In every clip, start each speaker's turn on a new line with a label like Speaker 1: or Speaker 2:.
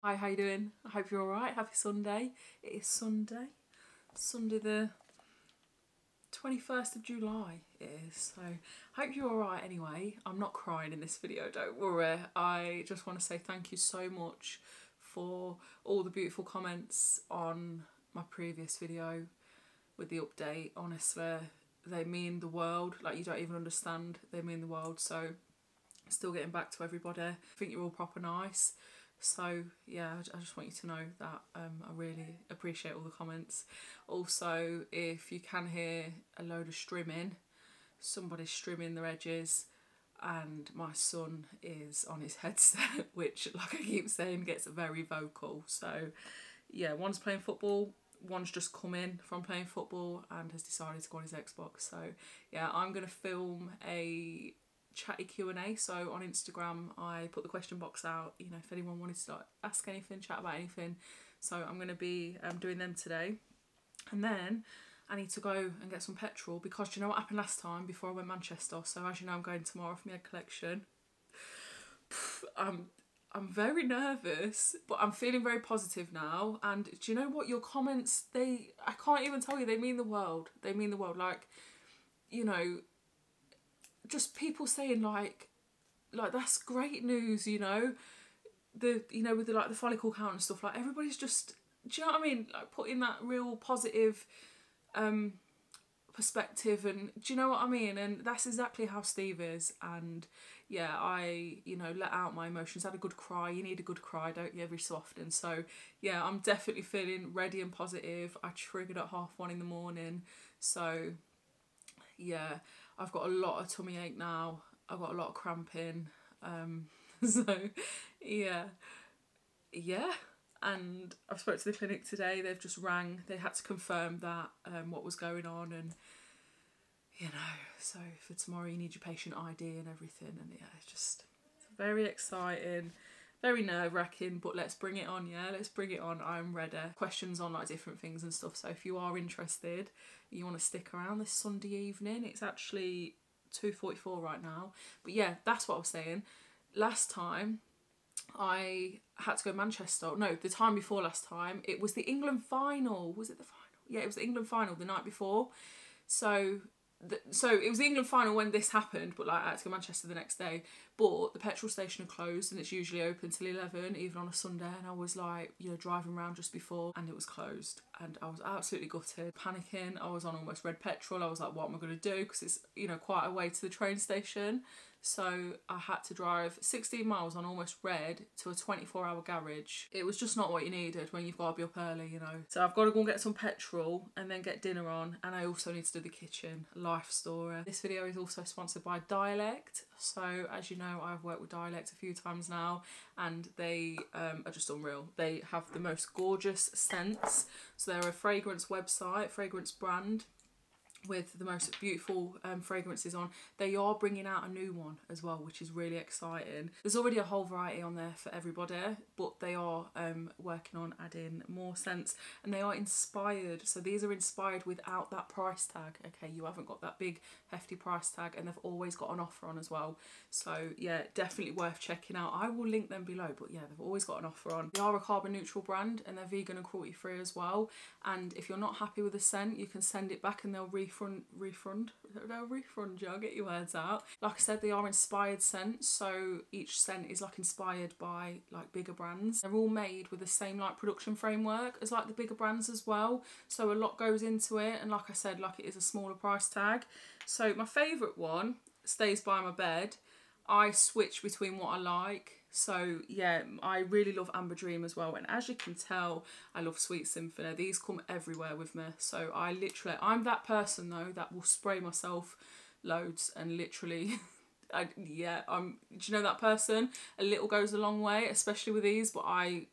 Speaker 1: Hi, how you doing? I hope you're alright. Happy Sunday. It is Sunday the 21st of July it is, so hope you're alright anyway. I'm not crying in this video, don't worry. I just want to say thank you so much for all the beautiful comments on my previous video with the update. Honestly, they mean the world. Like, you don't even understand. They mean the world. So still getting back to everybody. I think you're all proper nice. So yeah, I just want you to know that I really appreciate all the comments. Also, if you can hear a load of strimming, somebody's strimming their edges, and my son is on his headset, which, like I keep saying, gets very vocal. So yeah, one's playing football, one's just come in from playing football and has decided to go on his Xbox. So yeah, I'm going to film a chatty Q&A. So on Instagram I put the question box out, you know, if anyone wanted to like ask anything, chat about anything. So I'm going to be doing them today, and then I need to go and get some petrol, because do you know what happened last time before I went Manchester? So as you know, I'm going tomorrow for my egg collection. I'm very nervous, but I'm feeling very positive now. And do you know what, your comments, I can't even tell you, they mean the world. They mean the world. Like, you know, just people saying like that's great news, you know, with the like the follicle count and stuff. Like, everybody's just, do you know what I mean, like putting that real positive perspective, and do you know what I mean? And that's exactly how Steve is. And yeah, I, you know, let out my emotions, had a good cry. You need a good cry, don't you, every so often? So yeah, I'm definitely feeling ready and positive. I triggered at 1:30 in the morning, so yeah, I've got a lot of tummy ache now. I've got a lot of cramping. So yeah. And I've spoke to the clinic today. They've just rang. They had to confirm that what was going on, and you know, so for tomorrow you need your patient ID and everything. And yeah, it's very exciting, very nerve-wracking, but let's bring it on. Yeah, let's bring it on. I'm ready. Questions on like different things and stuff. So if you are interested, you want to stick around this Sunday evening. It's actually 2:44 right now. But yeah, that's what I was saying. Last time I had to go to Manchester. No, the time before last time, it was the England final. Was it the final? Yeah, it was the England final the night before. So it was the England final when this happened, but like I had to go to Manchester the next day. But the petrol station had closed, and it's usually open till 11, even on a Sunday. And I was like, you know, driving around just before, and it was closed. And I was absolutely gutted, panicking. I was on almost red petrol. I was like, what am I going to do? Because it's, you know, quite a way to the train station. So I had to drive 16 miles on almost red to a 24-hour garage. It was just not what you needed when you've got to be up early, you know. So I've got to go and get some petrol and then get dinner on, and I also need to do the kitchen. Life story. This video is also sponsored by Dialect. So as you know, I've worked with Dialect a few times now, and they are just unreal. They have the most gorgeous scents. So they're a fragrance website, fragrance brand, with the most beautiful fragrances on. They are bringing out a new one as well, which is really exciting. There's already a whole variety on there for everybody, but they are working on adding more scents, and they are inspired. So these are inspired without that price tag. Okay, you haven't got that big hefty price tag, and they've always got an offer on as well. So yeah, definitely worth checking out. I will link them below, but yeah, they've always got an offer on. They are a carbon neutral brand, and they're vegan and cruelty free as well. And if you're not happy with the scent, you can send it back and they'll refund you. I'll get your words out. Like I said, they are inspired scents, so each scent is like inspired by like bigger brands. They're all made with the same like production framework as like the bigger brands as well, so a lot goes into it. And like I said, like, it is a smaller price tag. So my favourite one stays by my bed. I switch between what I like. So yeah, I really love Amber Dream as well, and as you can tell, I love Sweet Symphony. These come everywhere with me. So I'm that person though that will spray myself loads and literally do you know that person? A little goes a long way, especially with these, but I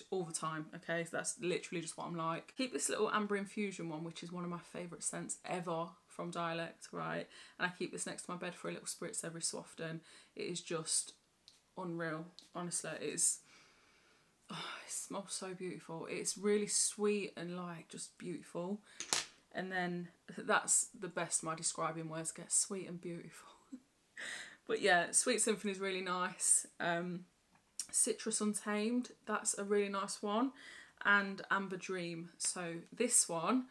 Speaker 1: all the time. Okay, so that's literally just what I'm like. Keep this little Amber Infusion one, which is one of my favourite scents ever from Dialect, right? And I keep this next to my bed for a little spritz every so often. It is just unreal, honestly. It smells so beautiful. It's really sweet and like just beautiful. And then that's the best my describing words get, sweet and beautiful. But yeah, Sweet Symphony is really nice. Citrus Untamed, that's a really nice one, and Amber Dream. So this one,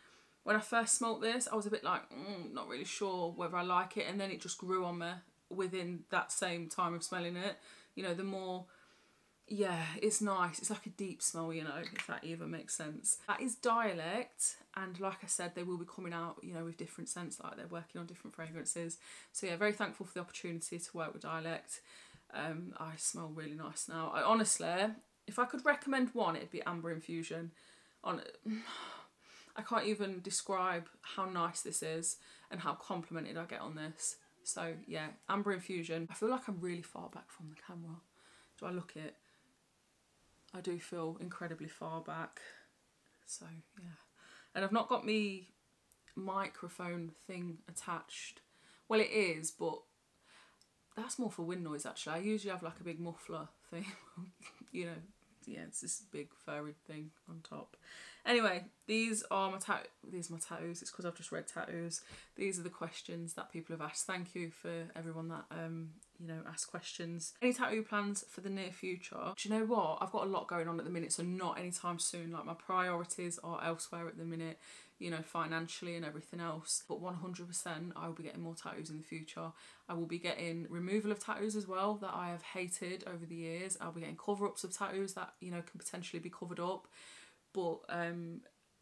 Speaker 1: when I first smelt this, I was a bit like, not really sure whether I like it, and then it just grew on me within that same time of smelling it. You know, the more, yeah, it's nice. It's like a deep smell, you know, if that even makes sense. That is Dialect, and like I said, they will be coming out, you know, with different scents, like they're working on different fragrances. So yeah, very thankful for the opportunity to work with Dialect. I smell really nice now. I honestly, if I could recommend one, it'd be Amber Infusion. I can't even describe how nice this is and how complimented I get on this. So yeah, Amber Infusion. I feel like I'm really far back from the camera. Do I look it? I do feel incredibly far back. So yeah. And I've not got me microphone thing attached. Well, it is, but that's more for wind noise actually. I usually have like a big muffler thing, you know. Yeah, it's this big furry thing on top. Anyway, these are my tattoos. It's because I've just read tattoos. These are the questions that people have asked. Thank you for everyone that you know, asked questions. Any tattoo plans for the near future? Do you know what? I've got a lot going on at the minute, so not anytime soon. Like, my priorities are elsewhere at the minute, you know, financially and everything else. But 100% I will be getting more tattoos in the future. I will be getting removal of tattoos as well that I have hated over the years. I'll be getting cover-ups of tattoos that, you know, can potentially be covered up. But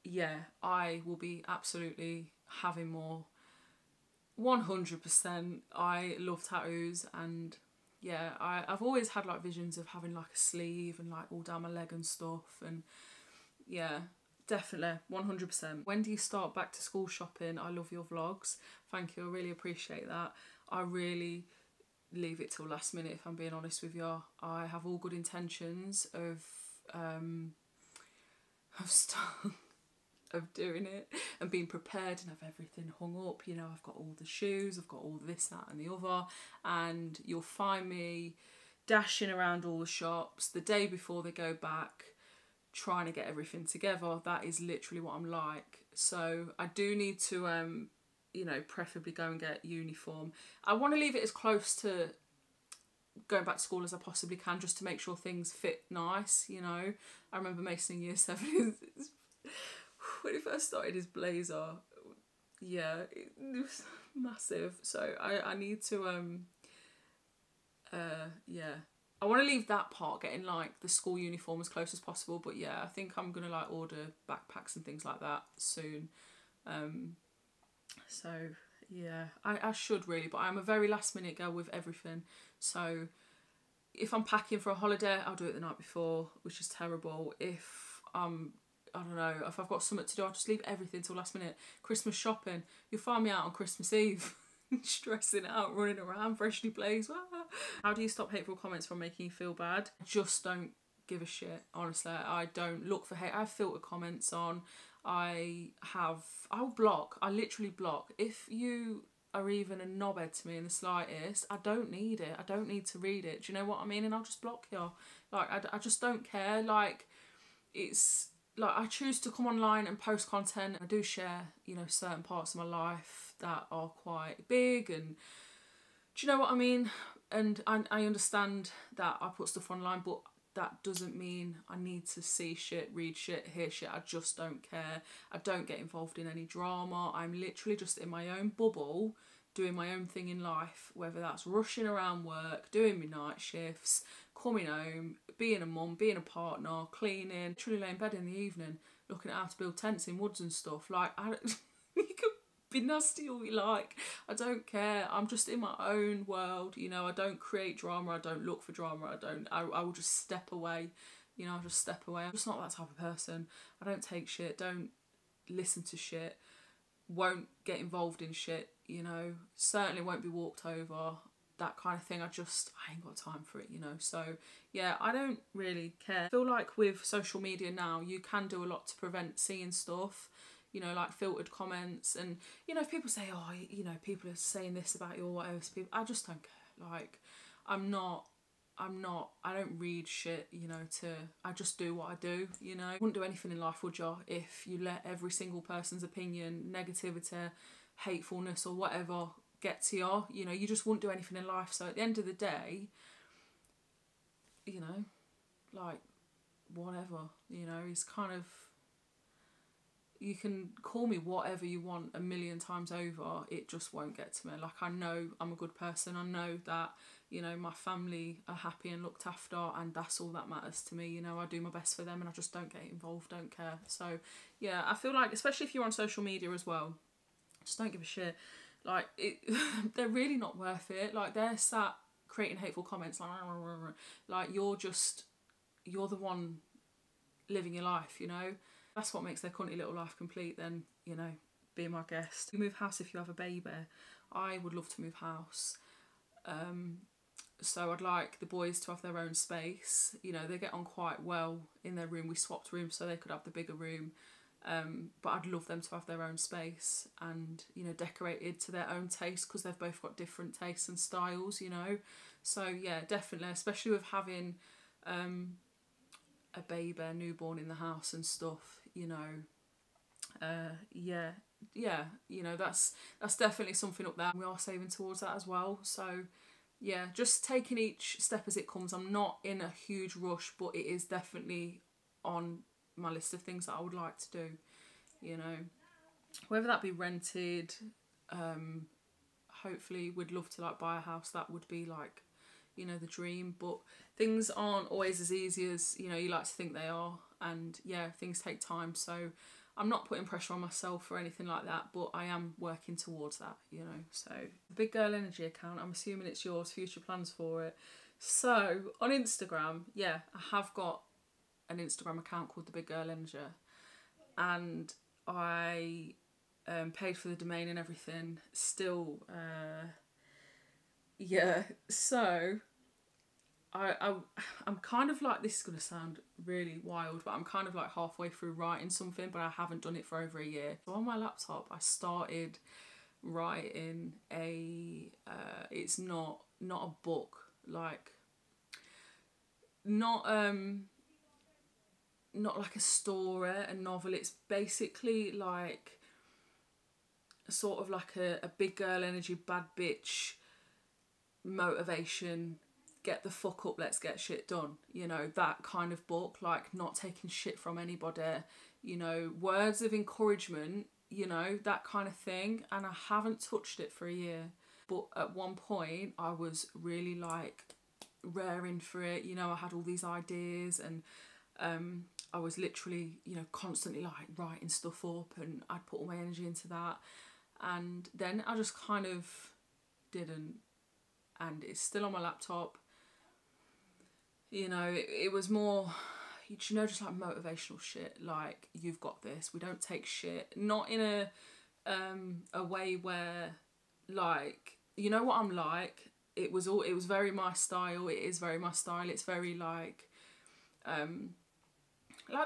Speaker 1: yeah, I will be absolutely having more. 100%. I love tattoos, and yeah, I've always had like visions of having like a sleeve and like all down my leg and stuff, and yeah, definitely 100%. When do you start back to school shopping? I love your vlogs. Thank you, I really appreciate that. I really leave it till last minute, if I'm being honest with you. I have all good intentions of of doing it and being prepared and have everything hung up. You know, I've got all the shoes, I've got all this, that and the other, and you'll find me dashing around all the shops the day before they go back, trying to get everything together. That is literally what I'm like. So I do need to you know, preferably go and get uniform. I want to leave it as close to going back to school as I possibly can, just to make sure things fit nice, you know. I remember Mason in year 7 when he first started his blazer, yeah, it was massive. So I need to yeah, I want to leave that part, getting like the school uniform as close as possible. But yeah, I think I'm gonna like order backpacks and things like that soon. So yeah, I should really, but I'm a very last minute girl with everything. So if I'm packing for a holiday, I'll do it the night before, which is terrible. If I don't know, if I've got something to do, I'll just leave everything till last minute. Christmas shopping, you'll find me out on Christmas Eve, stressing out, running around, freshly blazed. How do you stop hateful comments from making you feel bad? I just don't give a shit, honestly. I don't look for hate. I have filter comments on. I'll block. I literally block. If you are even a knobhead to me in the slightest, I don't need it. I don't need to read it. Do you know what I mean? And I'll just block you. Like, I just don't care. Like, it's like, I choose to come online and post content. I do share, you know, certain parts of my life that are quite big, and do you know what I mean? And I understand that I put stuff online, but that doesn't mean I need to see shit, read shit, hear shit. I just don't care. I don't get involved in any drama. I'm literally just in my own bubble, doing my own thing in life, whether that's rushing around work, doing my night shifts, coming home, being a mum, being a partner, cleaning, literally laying in bed in the evening, looking at how to build tents in woods and stuff. Like, you could be nasty all you like. I don't care. I'm just in my own world, you know. I don't create drama. I don't look for drama. I will just step away, you know. I'll just step away. I'm just not that type of person. I don't take shit, don't listen to shit, won't get involved in shit, you know. Certainly won't be walked over, that kind of thing. I ain't got time for it, you know. So yeah, I don't really care. I feel like with social media now, you can do a lot to prevent seeing stuff, you know, like filtered comments. And, you know, if people say, oh, you know, people are saying this about you or whatever, I just don't care. Like, I don't read shit, you know, I just do what I do, you know. Wouldn't do anything in life, would you, if you let every single person's opinion, negativity, hatefulness or whatever get to you, you know. You just wouldn't do anything in life. So at the end of the day, you know, like, whatever, you know, he's kind of, you can call me whatever you want a million times over, it just won't get to me. Like, I know I'm a good person, I know that, you know, my family are happy and looked after, and that's all that matters to me, you know. I do my best for them and I just don't get involved, don't care. So yeah, I feel like, especially if you're on social media as well, just don't give a shit. Like, they're really not worth it. Like, they're sat creating hateful comments, like you're the one living your life, you know. That's what makes their cunty little life complete. Then, you know, be my guest. You move house if you have a baby. I would love to move house. So I'd like the boys to have their own space. You know, they get on quite well in their room. We swapped rooms so they could have the bigger room. But I'd love them to have their own space and, you know, decorated to their own taste, because they've both got different tastes and styles, you know. So yeah, definitely, especially with having a baby, a newborn in the house and stuff, you know. Yeah, you know, that's definitely something up there. We are saving towards that as well. So yeah, just taking each step as it comes. I'm not in a huge rush, but it is definitely on my list of things that I would like to do, you know. Whether that be rented, hopefully we'd love to like buy a house. That would be like, you know, the dream. But things aren't always as easy as, you know, you like to think they are. And yeah, things take time. So I'm not putting pressure on myself or anything like that, but I am working towards that, you know. So the Big Girl Energy account, I'm assuming it's yours, future plans for it. So on Instagram, yeah, I have got an Instagram account called the Big Girl Energy, and I paid for the domain and everything. Still, yeah. So I'm kind of like, this is gonna sound really wild, but I'm kind of like halfway through writing something, but I haven't done it for over a year. So on my laptop, I started writing a. It's not a book, like not like a story, a novel. It's basically like sort of like a big girl energy, bad bitch motivation, get the fuck up, let's get shit done, you know, that kind of book. Like, not taking shit from anybody, you know, words of encouragement, you know, that kind of thing. And I haven't touched it for a year, but at one point I was really like raring for it, you know. I had all these ideas, and I was literally, you know, constantly like writing stuff up, and I'd put all my energy into that, and then I just kind of didn't. And it's still on my laptop, you know. It was more, you know, just like motivational shit, like, you've got this, we don't take shit, not in a way where, like, you know what I'm like. It was very my style. It is very my style. It's very like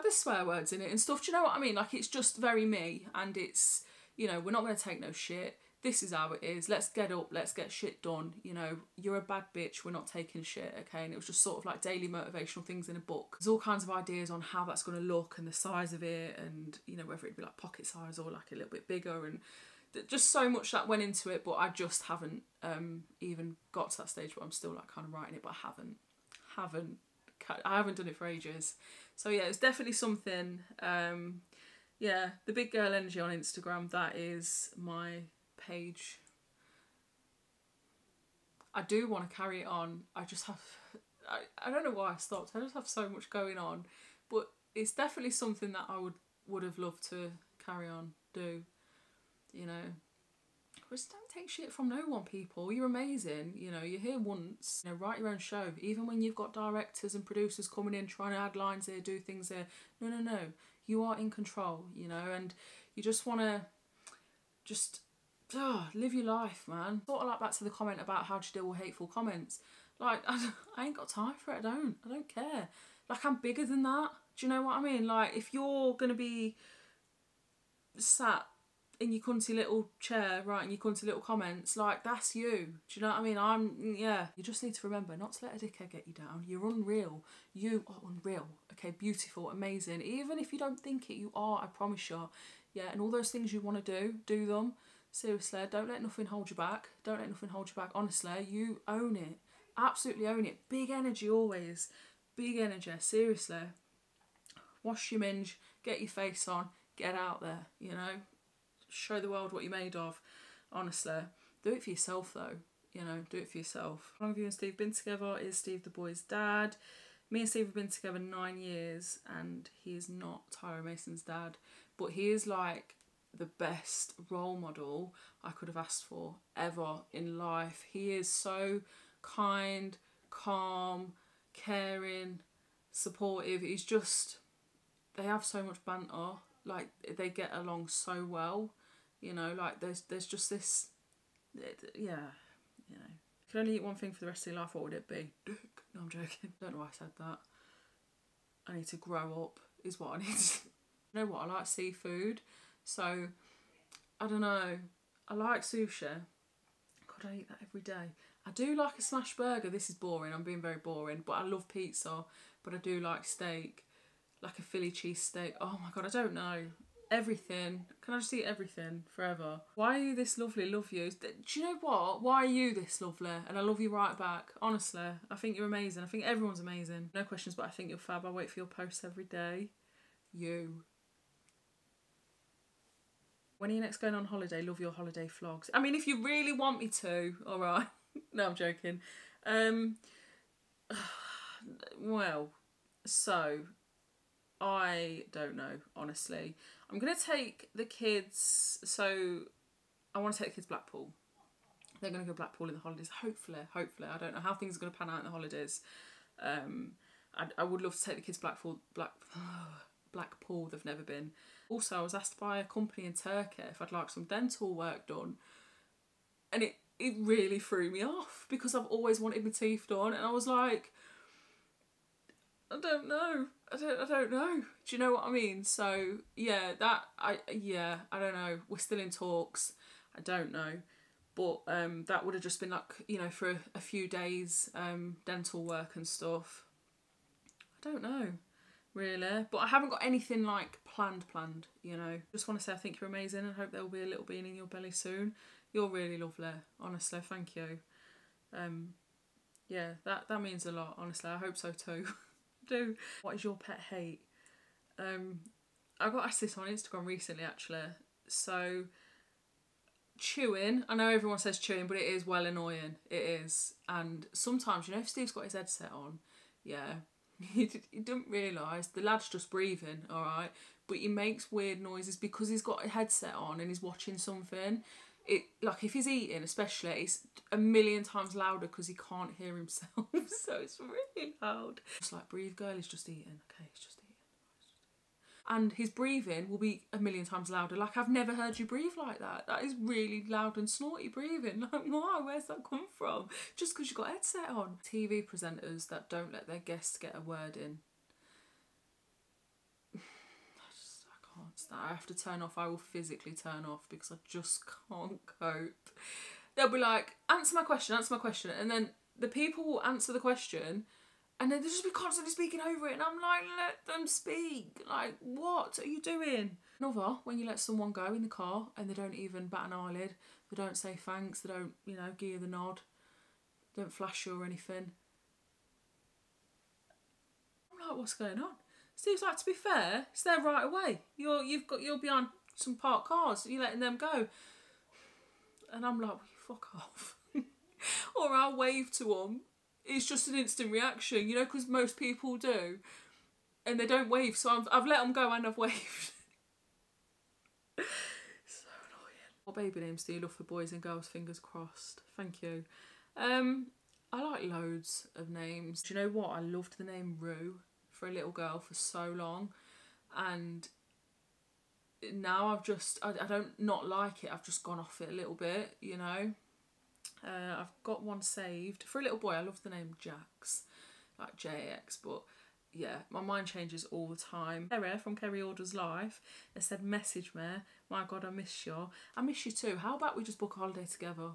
Speaker 1: there's swear words in it and stuff, do you know what I mean? Like, it's just very me, and it's, you know, we're not going to take no shit. This is how it is. Let's get up. Let's get shit done. You know, you're a bad bitch. We're not taking shit, okay? And it was just sort of like daily motivational things in a book. There's all kinds of ideas on how that's going to look and the size of it, and, you know, whether it'd be like pocket size or like a little bit bigger, and just so much that went into it. But I just haven't even got to that stage, but I'm still like kind of writing it, but I haven't done it for ages. So yeah, it's definitely something. Yeah, the Big Girl Energy on Instagram, that is my page. I do want to carry it on. I just have, I don't know why I stopped. I just have so much going on, but it's definitely something that I would have loved to carry on, do, you know. Just don't take shit from no one, people. You're amazing, you know. You're here once, you know. Write your own show, even when you've got directors and producers coming in trying to add lines here, do things here. No, you are in control, you know. And you just want to just live your life, man. Sort of like back to the comment about how to deal with hateful comments. Like, I ain't got time for it. I don't care. Like, I'm bigger than that. Do you know what I mean? Like, if you're gonna be sat in your cunty little chair writing your cunty little comments, like, that's you. Do you know what I mean? Yeah. You just need to remember not to let a dickhead get you down. You're unreal. You are unreal. Okay, beautiful, amazing. Even if you don't think it, you are, I promise you. Yeah, and all those things you want to do them. Seriously, don't let nothing hold you back. Don't let nothing hold you back. Honestly, you own it. Absolutely own it. Big energy always. big energy, seriously. Wash your minge, get your face on, get out there, you know. Show the world what you're made of, honestly. Do it for yourself though, you know, do it for yourself. How long have you and Steve been together? Is Steve the boy's dad? Me and Steve have been together 9 years and he is not Tyra Mason's dad, but he is like the best role model I could have asked for ever in life. He is so kind, calm, caring, supportive. He's just, they have so much banter, like they get along so well, you know, like there's just this, yeah, you know. If you could only eat one thing for the rest of your life, what would it be? Dick. No, I'm joking. Don't know why I said that. I need to grow up is what I need to. You know what, I like seafood, so I don't know, I like sushi. God, I eat that every day. I do like a smash burger. This is boring, I'm being very boring, but I love pizza, but I do like steak, like a Philly cheesesteak. Oh my God, I don't know. Everything. Can I just eat everything forever? Why are you this lovely? Love you. Do you know what? Why are you this lovely? And I love you right back. Honestly, I think you're amazing. I think everyone's amazing. No questions, but I think you're fab. I wait for your posts every day. You. When are you next going on holiday? Love your holiday vlogs. I mean, if you really want me to, all right. No, I'm joking. Well, so I don't know, honestly. I'm going to take the kids, so I want to take the kids Blackpool. They're going to go Blackpool in the holidays, hopefully. I don't know how things are going to pan out in the holidays. I would love to take the kids Blackpool, they've never been. Also, I was asked by a company in Turkey if I'd like some dental work done. And it really threw me off because I've always wanted my teeth done. And I was like, I don't know. I don't know. Do you know what I mean? So yeah, I don't know. We're still in talks. I don't know. But that would have just been like, you know, for a few days, dental work and stuff. I don't know, really. But I haven't got anything like planned, you know. Just want to say I think you're amazing and hope there will be a little bean in your belly soon. You're really lovely, honestly, thank you. Yeah, that means a lot, honestly. I hope so too. Do. What is your pet hate? I got asked this on Instagram recently, actually. So chewing, I know everyone says chewing, but it is well annoying. It is. And sometimes, you know, if Steve's got his headset on, yeah, he doesn't realise the lad's just breathing, all right, but he makes weird noises because he's got a headset on and he's watching something. It, like if he's eating especially, it's a million times louder because he can't hear himself. So it's really loud. Just like, breathe girl, he's just eating. Okay, he's just eating. And his breathing will be a million times louder. Like, I've never heard you breathe like that. That is really loud and snorty breathing. Like, why? Where's that come from? Just because you've got a headset on. TV presenters that don't let their guests get a word in. I can't stand. I have to turn off. I will physically turn off because I just can't cope. They'll be like, answer my question. And then the people will answer the question and then they'll just be constantly speaking over it. And I'm like, let them speak. Like, what are you doing? Another, when you let someone go in the car and they don't even bat an eyelid. They don't say thanks. They don't, you know, give you the nod. Don't flash you or anything. I'm like, what's going on? Steve's like, to be fair, it's there right away. You're behind some parked cars. You're letting them go. And I'm like, well, you fuck off. Or I'll wave to them. It's just an instant reaction, you know, because most people do. And they don't wave, so I've let them go and I've waved. So annoying. What baby names do you love for boys and girls? Fingers crossed. Thank you. I like loads of names. Do you know what? I loved the name Rue for a little girl for so long. And now I've just, I don't not like it. I've just gone off it a little bit, you know. I've got one saved. For a little boy, I love the name Jax, like J-A-X, but yeah, my mind changes all the time. Kerry from Kerry Orders Life, they said, message me. My God, I miss you. I miss you too. How about we just book a holiday together?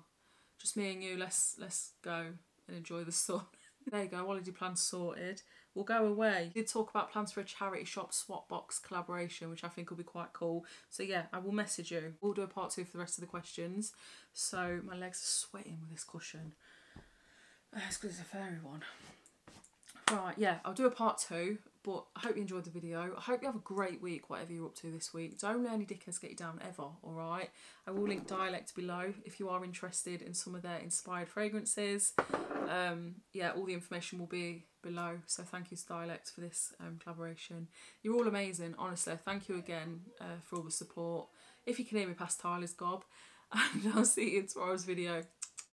Speaker 1: Just me and you, let's go and enjoy the sun. There you go, holiday plans sorted. We'll go away. We did talk about plans for a charity shop swap box collaboration, which I think will be quite cool. So yeah, I will message you. We'll do a part 2 for the rest of the questions. So my legs are sweating with this cushion. It's because it's a fairy one. Right, yeah, I'll do a part 2, but I hope you enjoyed the video. I hope you have a great week, whatever you're up to this week. Don't let any dickheads get you down ever, alright? I will link Dialect below if you are interested in some of their inspired fragrances. Yeah, all the information will be below. So thank you to Dialect for this collaboration. You're all amazing, honestly. Thank you again for all the support. If you can hear me past Tyler's gob. And I'll see you in tomorrow's video.